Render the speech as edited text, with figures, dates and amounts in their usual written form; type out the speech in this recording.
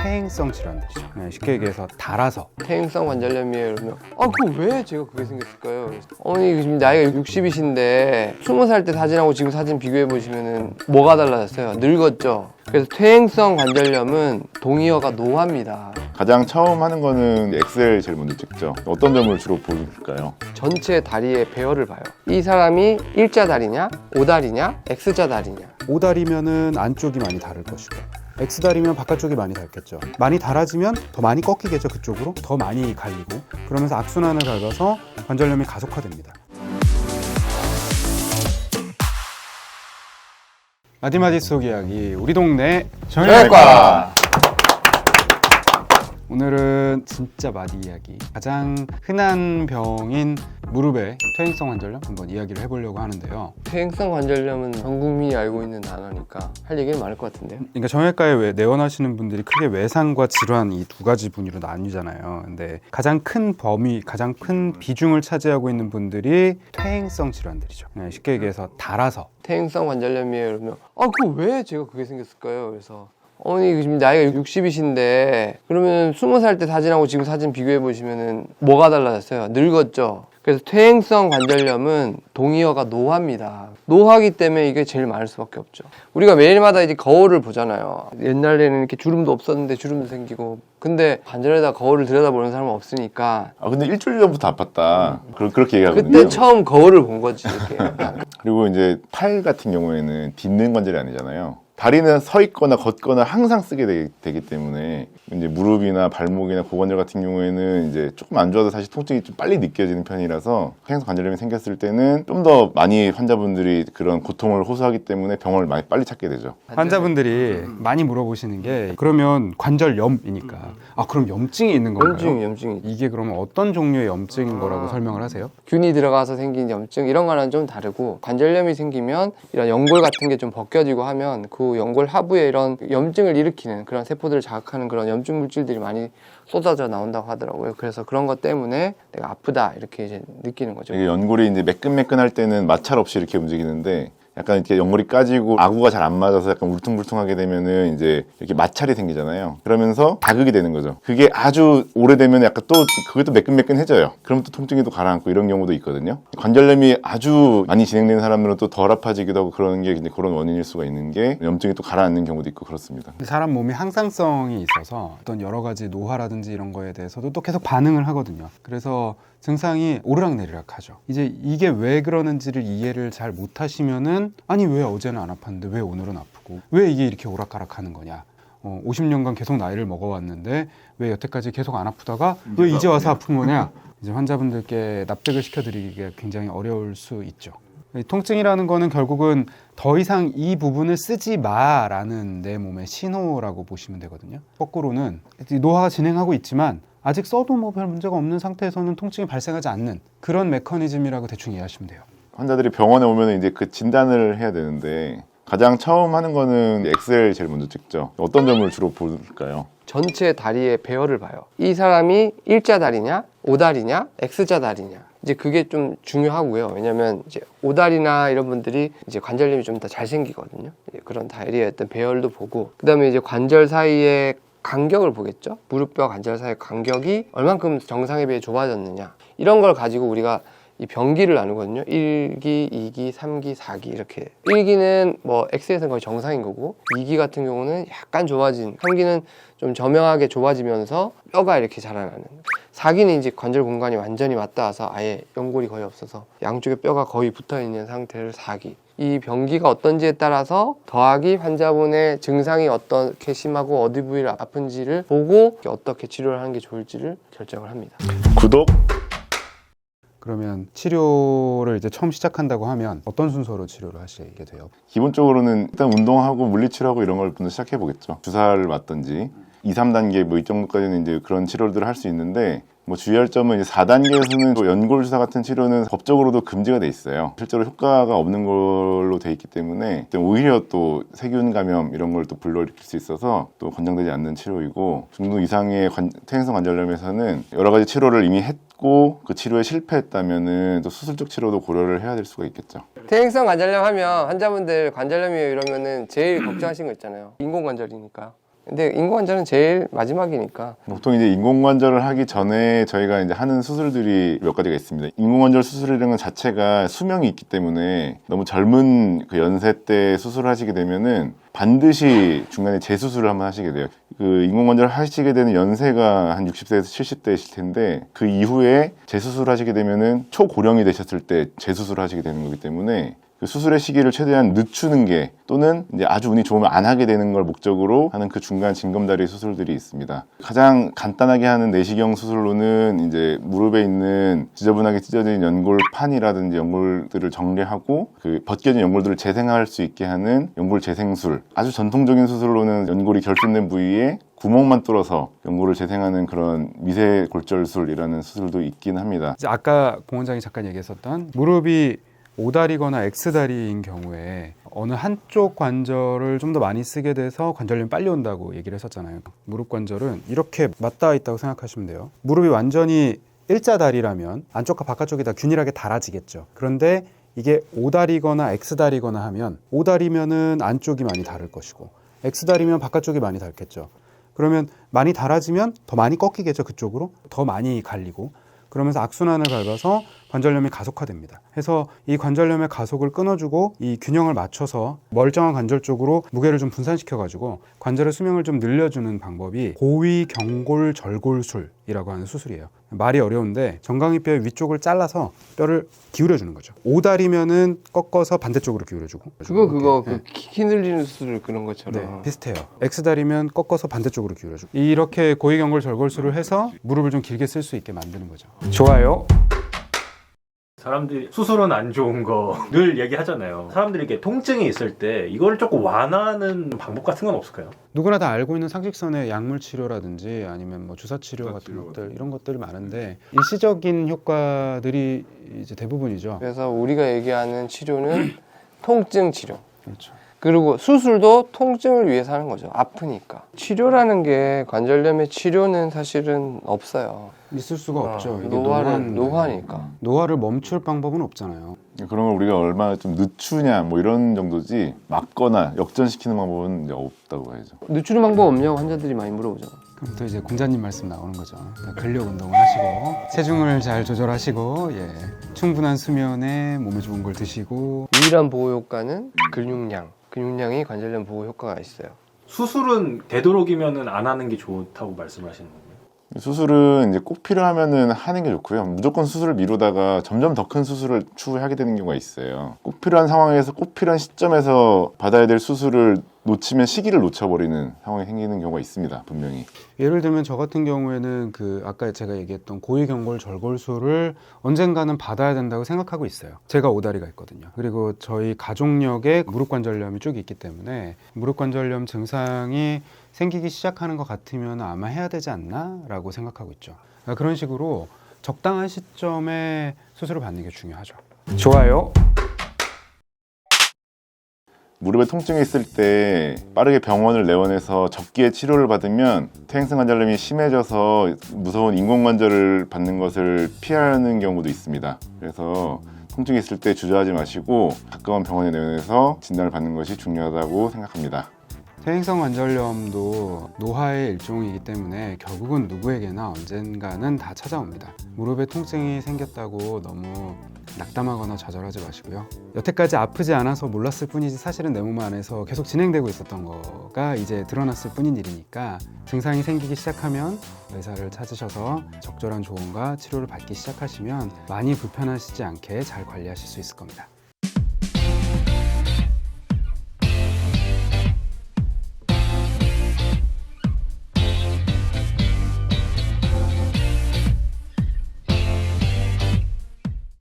퇴행성 질환들이죠. 쉽게 얘기해서 달아서. 퇴행성 관절염이에요 그러면 그럼 왜 제가 그게 생겼을까요? 그래서, 어머니 지금 나이가 60이신데 20살 때 사진하고 지금 사진 비교해 보시면은 뭐가 달라졌어요? 늙었죠? 그래서 퇴행성 관절염은 동의어가 노화입니다. 가장 처음 하는 거는 엑셀 제일 먼저 찍죠. 어떤 점을 주로 보실까요? 전체 다리의 배열을 봐요. 이 사람이 일자 다리냐, 오다리냐, X자 다리냐. O다리면은 안쪽이 많이 다를 것이고 X다리면 바깥쪽이 많이 닳겠죠. 많이 닳아지면 더 많이 꺾이겠죠. 그쪽으로 더 많이 갈리고 그러면서 악순환을 밟아서 관절염이 가속화됩니다. 마디마디 속 이야기 우리 동네 정형외과. 오늘은 진짜 마디 이야기, 가장 흔한 병인 무릎의 퇴행성 관절염 한번 이야기를 해보려고 하는데요. 퇴행성 관절염은 전 국민이 알고 있는 단어니까 할 얘기는 많을 것 같은데요. 그러니까 정형외과에 내원하시는 분들이 크게 외상과 질환 이 두 가지 분위로 나뉘잖아요. 근데 가장 큰 범위, 가장 큰 비중을 차지하고 있는 분들이 퇴행성 질환들이죠. 쉽게 얘기해서 달아서. 퇴행성 관절염이에요 그러면 그럼 왜 제가 그게 생겼을까요? 그래서 어머니 지금 나이가 60이신데 그러면 20살 때 사진하고 지금 사진 비교해 보시면은 뭐가 달라졌어요? 늙었죠? 그래서 퇴행성 관절염은 동의어가 노화입니다. 노화기 때문에 이게 제일 많을 수밖에 없죠. 우리가 매일마다 이제 거울을 보잖아요. 옛날에는 이렇게 주름도 없었는데 주름도 생기고, 근데 관절에다 거울을 들여다보는 사람은 없으니까. 근데 일주일 전부터 아팠다. 그렇게 얘기하거든요. 그때 처음 거울을 본 거지 이렇게. 그리고 이제 팔 같은 경우에는 딛는 관절이 아니잖아요. 다리는 서 있거나 걷거나 항상 쓰게 되기 때문에 이제 무릎이나 발목이나 고관절 같은 경우에는 이제 조금 안 좋아도 사실 통증이 좀 빨리 느껴지는 편이라서 퇴행성 관절염이 생겼을 때는 좀 더 많이 환자분들이 그런 고통을 호소하기 때문에 병원을 많이 빨리 찾게 되죠. 환자분들이 많이 물어보시는 게 그러면 관절염이니까 그럼 염증이 있는 건가요? 염증이. 이게 그러면 어떤 종류의 염증인 거라고 설명을 하세요? 균이 들어가서 생긴 염증 이런 거는 좀 다르고, 관절염이 생기면 이런 연골 같은 게 좀 벗겨지고 하면 그 연골 하부에 이런 염증을 일으키는 그런 세포들을 자극하는 그런 염증 물질들이 많이 쏟아져 나온다고 하더라고요. 그래서 그런 것 때문에 내가 아프다 이렇게 이제 느끼는 거죠. 이게 연골이 이제 매끈매끈할 때는 마찰 없이 이렇게 움직이는데 약간 이렇게 연골이 까지고 아구가 잘 안 맞아서 약간 울퉁불퉁하게 되면은 이제 이렇게 마찰이 생기잖아요. 그러면서 자극이 되는 거죠. 그게 아주 오래되면 약간 또 그게 또 매끈매끈해져요. 그럼 또 통증이 또 가라앉고 이런 경우도 있거든요. 관절염이 아주 많이 진행되는 사람들은 또 덜 아파지기도 하고 그런 게 이제 그런 원인일 수가 있는 게 염증이 또 가라앉는 경우도 있고 그렇습니다. 사람 몸이 항상성이 있어서 어떤 여러 가지 노화라든지 이런 거에 대해서도 또 계속 반응을 하거든요. 그래서 증상이 오르락내리락 하죠. 이제 이게 왜 그러는지를 이해를 잘 못하시면은 아니 왜 어제는 안 아팠는데 왜 오늘은 아프고 왜 이게 이렇게 오락가락 하는 거냐, 50년간 계속 나이를 먹어왔는데 왜 여태까지 계속 안 아프다가 왜 이제 와서 아픈 거냐, 이제 환자분들께 납득을 시켜드리기가 굉장히 어려울 수 있죠. 통증이라는 거는 결국은 더 이상 이 부분을 쓰지 마라는 내 몸의 신호라고 보시면 되거든요. 거꾸로는 노화가 진행하고 있지만 아직 써도 뭐 별 문제가 없는 상태에서는 통증이 발생하지 않는 그런 메커니즘이라고 대충 이해하시면 돼요. 환자들이 병원에 오면 이제 그 진단을 해야 되는데 가장 처음 하는 거는 엑셀 제일 먼저 찍죠. 어떤 점을 주로 볼까요? 전체 다리의 배열을 봐요. 이 사람이 일자 다리냐, 오다리냐, X자 다리냐. 이제 그게 좀 중요하고요. 왜냐면 이제 오다리나 이런 분들이 이제 관절염이 좀 더 잘 생기거든요. 그런 다리의 어떤 배열도 보고, 그다음에 이제 관절 사이의 간격을 보겠죠. 무릎뼈 관절 사이의 간격이 얼만큼 정상에 비해 좁아졌느냐. 이런 걸 가지고 우리가 이 병기를 나누거든요. 1기, 2기, 3기, 4기 이렇게. 1기는 뭐 X에서는 거의 정상인 거고, 2기 같은 경우는 약간 좁아진, 3기는 좀 저명하게 좁아지면서 뼈가 이렇게 자라나는, 4기는 이제 관절 공간이 완전히 맞닿아서 아예 연골이 거의 없어서 양쪽에 뼈가 거의 붙어있는 상태를 4기. 이 병기가 어떤지에 따라서 더하기 환자분의 증상이 어떻게 심하고 어디 부위를 아픈지를 보고 어떻게 치료를 하는 게 좋을지를 결정을 합니다. 구독! 그러면 치료를 이제 처음 시작한다고 하면 어떤 순서로 치료를 하시게 돼요? 기본적으로는 일단 운동하고 물리치료하고 이런 걸 먼저 시작해 보겠죠. 주사를 맞든지 2, 3단계 뭐 이 정도까지는 이제 그런 치료들을 할 수 있는데, 뭐 주의할 점은 이제 4단계에서는 연골 주사 같은 치료는 법적으로도 금지가 돼 있어요. 실제로 효과가 없는 걸로 돼 있기 때문에 오히려 또 세균 감염 이런 걸 또 불러일으킬 수 있어서 또 권장되지 않는 치료이고, 중도 이상의 퇴행성 관절염에서는 여러 가지 치료를 이미 했고 그 치료에 실패했다면은 또 수술적 치료도 고려를 해야 될 수가 있겠죠. 퇴행성 관절염 하면 환자분들 관절염이에요 이러면은 제일 걱정하시는 거 있잖아요. 인공관절이니까. 근데 인공관절은 제일 마지막이니까. 보통 이제 인공관절을 하기 전에 저희가 이제 하는 수술들이 몇 가지가 있습니다. 인공관절 수술이라는 것 자체가 수명이 있기 때문에 너무 젊은 그 연세 때 수술하시게 되면은 반드시 중간에 재수술을 한번 하시게 돼요. 그 인공관절 하시게 되는 연세가 한 60세에서 70대이실 텐데 그 이후에 재수술 하시게 되면은 초고령이 되셨을 때 재수술을 하시게 되는 거기 때문에 그 수술의 시기를 최대한 늦추는 게 또는 이제 아주 운이 좋으면 안 하게 되는 걸 목적으로 하는 그 중간 징검다리 수술들이 있습니다. 가장 간단하게 하는 내시경 수술로는 이제 무릎에 있는 지저분하게 찢어진 연골판이라든지 연골들을 정리하고 그 벗겨진 연골들을 재생할 수 있게 하는 연골 재생술. 아주 전통적인 수술로는 연골이 결핍된 부위에 구멍만 뚫어서 연골을 재생하는 그런 미세골절술이라는 수술도 있긴 합니다. 이제 아까 봉 원장이 잠깐 얘기했었던 무릎이 O다리거나 X다리인 경우에 어느 한쪽 관절을 좀 더 많이 쓰게 돼서 관절염이 빨리 온다고 얘기를 했었잖아요. 무릎 관절은 이렇게 맞닿아 있다고 생각하시면 돼요. 무릎이 완전히 일자다리라면 안쪽과 바깥쪽이 다 균일하게 달아지겠죠. 그런데 이게 O다리거나 X다리거나 하면 O다리면은 안쪽이 많이 다를 것이고 X다리면 바깥쪽이 많이 닳겠죠. 그러면 많이 달아지면 더 많이 꺾이겠죠. 그쪽으로 더 많이 갈리고 그러면서 악순환을 밟아서 관절염이 가속화됩니다. 해서 이 관절염의 가속을 끊어주고 이 균형을 맞춰서 멀쩡한 관절 쪽으로 무게를 좀 분산시켜가지고 관절의 수명을 좀 늘려주는 방법이 고위경골절골술이라고 하는 수술이에요. 말이 어려운데 정강이뼈 위쪽을 잘라서 뼈를 기울여주는 거죠. O다리면은 꺾어서 반대쪽으로 기울여주고. 그거 네. 키 늘리는 수술 그런 것처럼. 네, 비슷해요. X다리면 꺾어서 반대쪽으로 기울여주고. 이렇게 고위경골절골술을 해서 무릎을 좀 길게 쓸 수 있게 만드는 거죠. 좋아요. 사람들이 수술은 안 좋은 거 늘 얘기하잖아요. 사람들이 이렇게 통증이 있을 때 이거를 조금 완화하는 방법 같은 건 없을까요? 누구나 다 알고 있는 상식선의 약물 치료라든지 아니면 뭐 주사 치료 같은 것들 이런 것들이 많은데 일시적인 효과들이 이제 대부분이죠. 그래서 우리가 얘기하는 치료는 통증 치료. 그렇죠. 그리고 수술도 통증을 위해서 하는 거죠. 아프니까. 치료라는 게 관절염의 치료는 사실은 없어요. 있을 수가 없죠. 이게 노화니까. 노화를 멈출 방법은 없잖아요. 그런 걸 우리가 얼마나 좀 늦추냐 뭐 이런 정도지 막거나 역전시키는 방법은 이제 없다고 봐야죠. 늦추는 방법 없냐고 환자들이 많이 물어보잖아. 그럼 또 이제 공자님 말씀 나오는 거죠. 그러니까 근력 운동을 하시고 체중을 잘 조절하시고 충분한 수면에 몸에 좋은 걸 드시고 유일한 보호 효과는 근육량. 근육량이 관절염 보호 효과가 있어요. 수술은 되도록이면은 안 하는 게 좋다고 말씀하시는 거예요? 수술은 이제 꼭 필요하면은 하는 게 좋고요. 무조건 수술을 미루다가 점점 더 큰 수술을 추후에 하게 되는 경우가 있어요. 꼭 필요한 상황에서 꼭 필요한 시점에서 받아야 될 수술을 놓치면 시기를 놓쳐버리는 상황이 생기는 경우가 있습니다. 분명히. 예를 들면 저 같은 경우에는 그 아까 제가 얘기했던 고위경골절골술을 언젠가는 받아야 된다고 생각하고 있어요. 제가 오다리가 있거든요. 그리고 저희 가족력에 무릎관절염이 쭉 있기 때문에 무릎관절염 증상이 생기기 시작하는 것 같으면 아마 해야 되지 않나? 라고 생각하고 있죠. 그런 식으로 적당한 시점에 수술을 받는 게 중요하죠. 좋아요. 무릎에 통증이 있을 때 빠르게 병원을 내원해서 적기에 치료를 받으면 퇴행성 관절염이 심해져서 무서운 인공관절을 받는 것을 피하는 경우도 있습니다. 그래서 통증이 있을 때 주저하지 마시고 가까운 병원에 내원해서 진단을 받는 것이 중요하다고 생각합니다. 퇴행성 관절염도 노화의 일종이기 때문에 결국은 누구에게나 언젠가는 다 찾아옵니다. 무릎에 통증이 생겼다고 너무 낙담하거나 좌절하지 마시고요. 여태까지 아프지 않아서 몰랐을 뿐이지 사실은 내 몸 안에서 계속 진행되고 있었던 거가 이제 드러났을 뿐인 일이니까 증상이 생기기 시작하면 의사를 찾으셔서 적절한 조언과 치료를 받기 시작하시면 많이 불편하시지 않게 잘 관리하실 수 있을 겁니다.